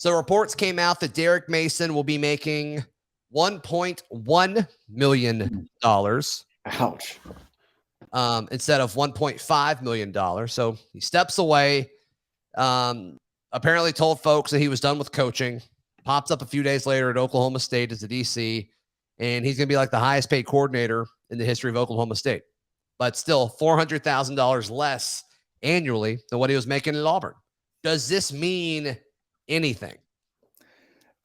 So reports came out that Derek Mason will be making $1.1 million Ouch. instead of $1.5 million. So he steps away. Apparently told folks that he was done with coaching. Pops up a few days later at Oklahoma State as a DC, and he's going to be like the highest paid coordinator in the history of Oklahoma State. But still $400,000 less annually than what he was making at Auburn. Does this mean anything?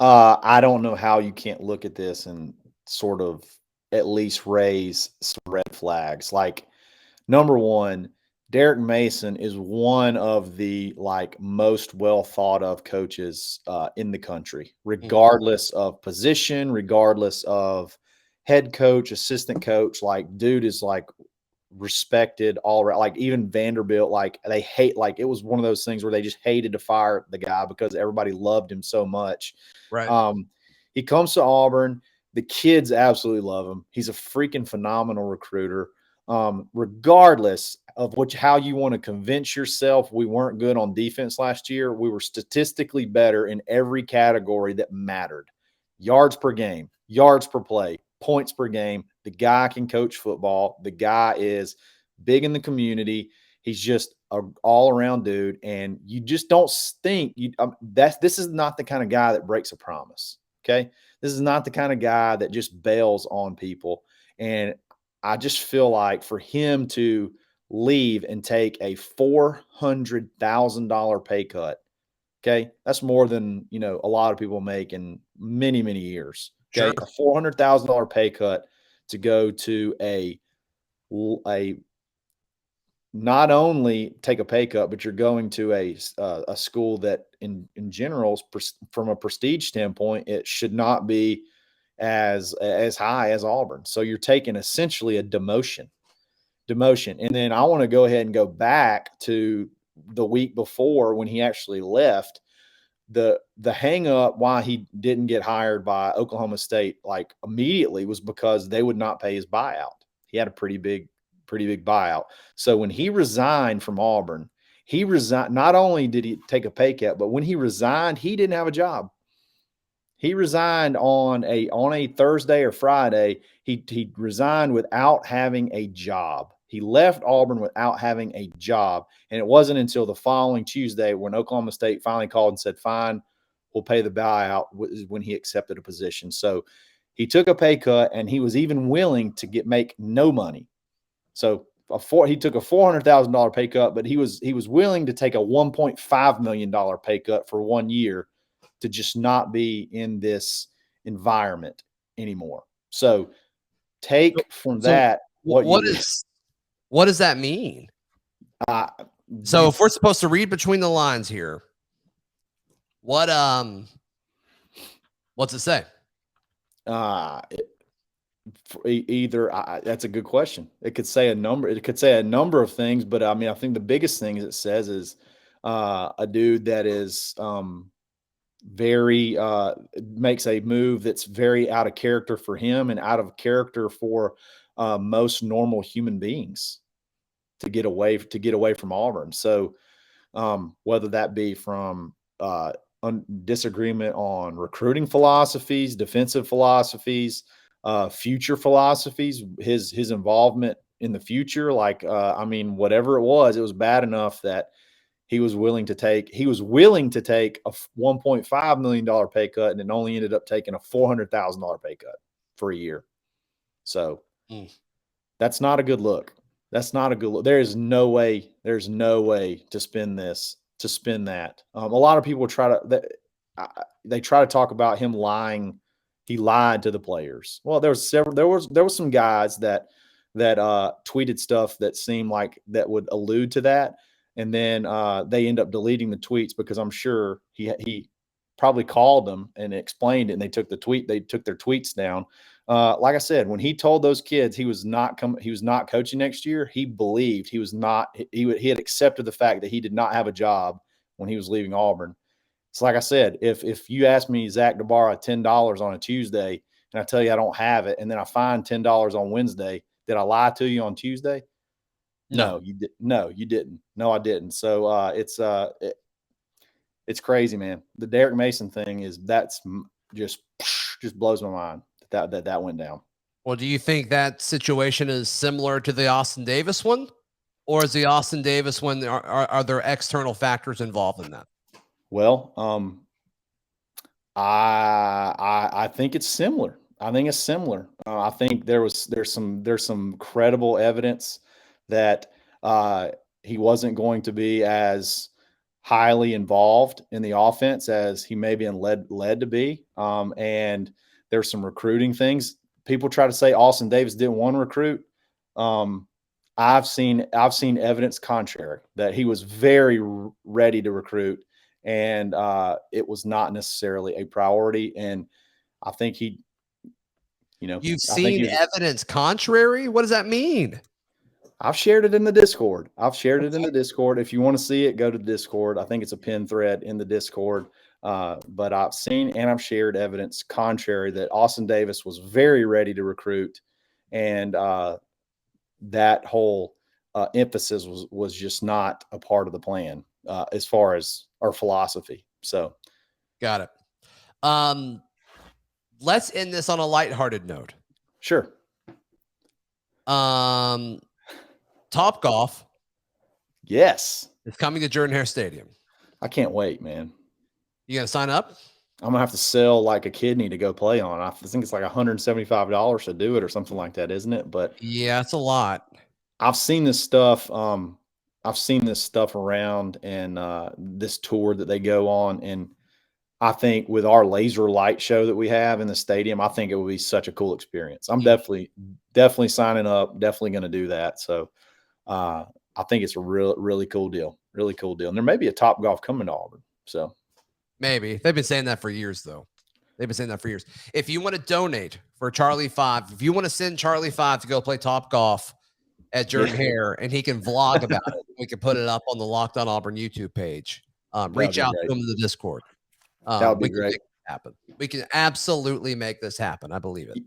I don't know how you can't look at this and sort of at least raise some red flags. Like, number one, Derek Mason is one of the most well thought of coaches in the country, regardless of position, regardless of head coach, assistant coach. Like, dude is respected all around. Like, even Vanderbilt, they hate. Like, it was one of those things where they just hated to fire the guy because everybody loved him so much. Right. He comes to Auburn. The kids absolutely love him. He's a freaking phenomenal recruiter. Regardless of how you want to convince yourself we weren't good on defense last year, we were statistically better in every category that mattered. Yards per game, yards per play, points per game. The guy can coach football. The guy is big in the community. He's just an all-around dude, and you just don't think this is not the kind of guy that breaks a promise. Okay, this is not the kind of guy that just bails on people. And I just feel like for him to leave and take a $400,000 pay cut, okay, that's more than a lot of people make in many, many years. Okay, Sure. a $400,000 pay cut to go to a not only take a pay cut, but you're going to a school that in general, from a prestige standpoint, it should not be as high as Auburn. So you're taking essentially a demotion. And then I want to go ahead and go back to the week before when he actually left. The hang up why he didn't get hired by Oklahoma State immediately was because they would not pay his buyout. He had a pretty big buyout. So when he resigned from Auburn, not only did he take a pay cut, but when he resigned, he didn't have a job. He resigned on a Thursday or Friday. He resigned without having a job. He left Auburn without having a job. And it wasn't until the following Tuesday when Oklahoma State finally called and said, fine, we'll pay the buyout, when he accepted a position. So he took a pay cut, and he was even willing to make no money. So he took a $400,000 pay cut, but he was willing to take a $1.5 million pay cut for 1 year to just not be in this environment anymore. So take from that what does that mean? So if we're supposed to read between the lines here, what's it say? That's a good question. It could say a number. It could say a number of things, but I mean, I think the biggest thing it says is a dude that is very makes a move that's very out of character for him and out of character for most normal human beings to get away from Auburn. So whether that be from disagreement on recruiting philosophies, defensive philosophies, future philosophies, his involvement in the future, whatever it was bad enough that he was willing to take a $1.5 million pay cut, and it only ended up taking a $400,000 pay cut for a year. So that's not a good look. That's not a good look. There's no way to spin that. A lot of people try to talk about him lying. He lied to the players. Well, there was some guys that tweeted stuff that seemed like that would allude to that. And then they end up deleting the tweets because I'm sure he probably called them and explained it, and they took their tweets down. Like I said, when he told those kids he was not coaching next year, he believed he had accepted the fact that he did not have a job when he was leaving Auburn. It's like I said, if you ask me, Zach, to borrow $10 on a Tuesday, and I tell you I don't have it, and then I find $10 on Wednesday, did I lie to you on Tuesday? No, you didn't. No, I didn't. So It's crazy, man. The Derek Mason thing just blows my mind that went down. Well, do you think that situation is similar to the Austin Davis one, or is the Austin Davis one are there external factors involved in that? Well, I think it's similar. I think it's similar. I think there's some credible evidence that he wasn't going to be as highly involved in the offense as he may be led to be. And there's some recruiting things. People try to say Austin Davis didn't want to recruit. I've seen evidence contrary, that he was very ready to recruit, and it was not necessarily a priority. And I think you've seen evidence contrary. What does that mean? I've shared it in the Discord. If you want to see it, go to the Discord. I think it's a pin thread in the Discord. But I've seen and I've shared evidence contrary, that Austin Davis was very ready to recruit, and that whole emphasis was just not a part of the plan as far as our philosophy. So, got it. Let's end this on a lighthearted note. Sure. Top Golf. Yes. It's coming to Jordan-Hare Stadium. I can't wait, man. You gonna sign up? I'm gonna have to sell like a kidney to go play on. I think it's like $175 to do it or something like that, isn't it? But yeah, it's a lot. I've seen this stuff. I've seen this stuff around, and this tour that they go on. And I think with our laser light show that we have in the stadium, I think it will be such a cool experience. I'm definitely signing up, definitely going to do that. So I think it's a really cool deal. Really cool deal. And there may be a Top Golf coming to Auburn. So maybe. They've been saying that for years, though. They've been saying that for years. If you want to donate for Charlie 5, if you want to send Charlie 5 to go play Top Golf at Jordan-Hare, and he can vlog about it, we can put it up on the Locked On Auburn YouTube page. Reach out to him in the Discord. That would be great. Make it happen. We can absolutely make this happen. I believe it.